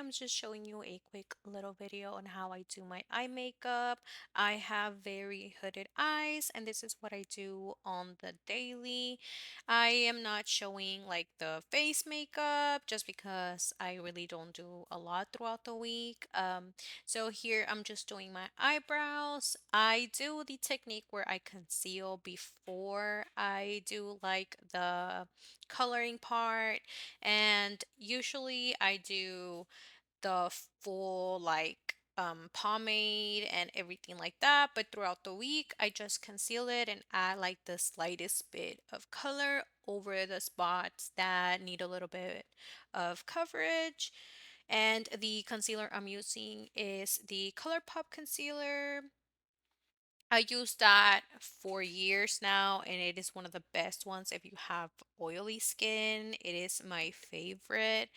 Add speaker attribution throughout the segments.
Speaker 1: I'm just showing you a quick little video on how I do my eye makeup. I have very hooded eyes, and this is what I do on the daily. I am not showing like the face makeup just because I really don't do a lot throughout the week. So here I'm just doing my eyebrows. I do the technique where I conceal before I do like the coloring part, and usually I do the full like pomade and everything like that, but throughout the week I just conceal it and add like the slightest bit of color over the spots that need a little bit of coverage. And the concealer I'm using is the ColourPop concealer. I use that for years now, and it is one of the best ones if you have oily skin. It is my favorite,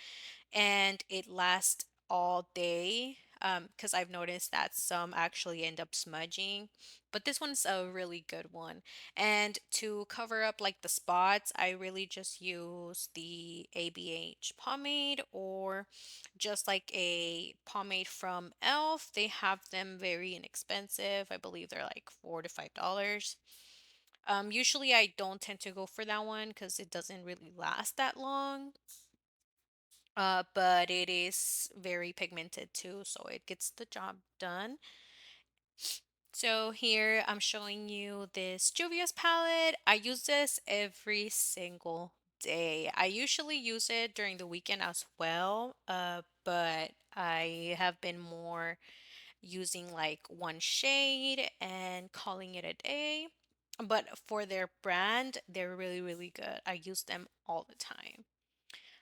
Speaker 1: and it lasts all day. Because I've noticed that some actually end up smudging, but this one's a really good one. And to cover up like the spots, I really just use the ABH pomade or just like a pomade from Elf. They have them very inexpensive. I believe they're like $4 to $5. Usually I don't tend to go for that one because it doesn't really last that long. But it is very pigmented too, so it gets the job done. So here I'm showing you this Juvia's palette. I use this every single day. I usually use it during the weekend as well, but I have been more using like one shade and calling it a day. But for their brand, they're really, really good. I use them all the time.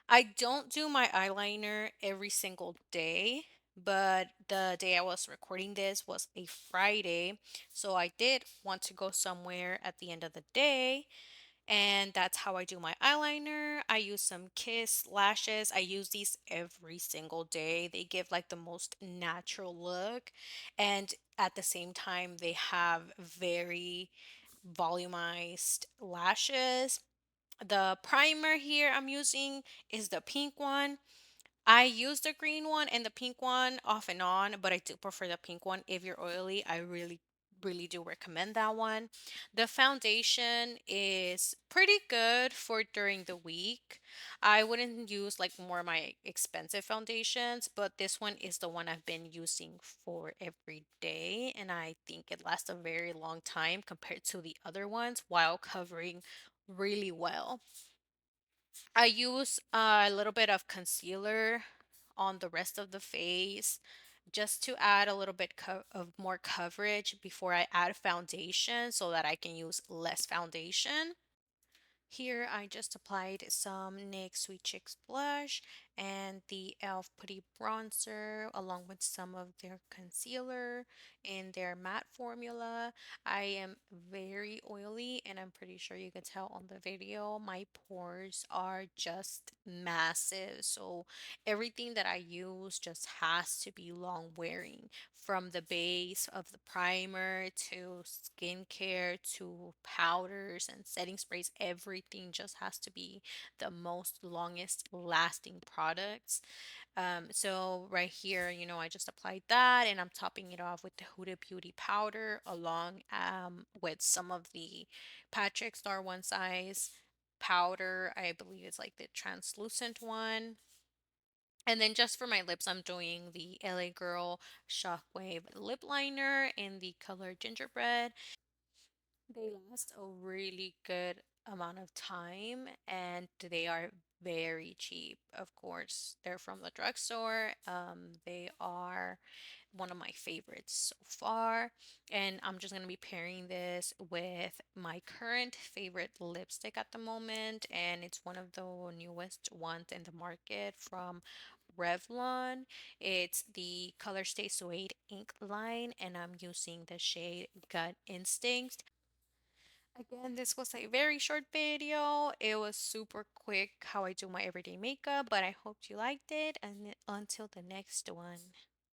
Speaker 1: I don't do my eyeliner every single day, but the day I was recording this was a Friday. So I did want to go somewhere at the end of the day, and that's how I do my eyeliner. I use some Kiss lashes. I use these every single day. They give like the most natural look, and at the same time, they have very volumized lashes. The primer here I'm using is the pink one. I use the green one and the pink one off and on, but I do prefer the pink one. If you're oily, I really, really do recommend that one. The foundation is pretty good for during the week. I wouldn't use like more of my expensive foundations, but this one is the one I've been using for every day, and I think it lasts a very long time compared to the other ones while covering really well. I use a little bit of concealer on the rest of the face just to add a little bit of more coverage before I add foundation so that I can use less foundation. Here I just applied some NYX Sweet Chicks blush and the e.l.f. Putty bronzer along with some of their concealer in their matte formula. I am very oily, and I'm pretty sure you could tell on the video. My pores are just massive, so everything that I use just has to be long wearing, from the base of the primer to skincare to powders and setting sprays. Everything just has to be the most longest lasting products. So right here, I just applied that, and I'm topping it off with the Huda Beauty powder along with some of the Patrick Star One Size powder. I believe it's like the translucent one. And then just for my lips, I'm doing the LA Girl Shockwave lip liner in the color gingerbread. They last a really good amount of time, and they are very cheap. Of course, they're from the drugstore. They are one of my favorites so far. And I'm just going to be pairing this with my current favorite lipstick at the moment. And it's one of the newest ones in the market from Revlon. It's the Color Stay Suede ink line, and I'm using the shade Gut Instinct. Again, this was a very short video. It was super quick how I do my everyday makeup, but I hope you liked it. And until the next one.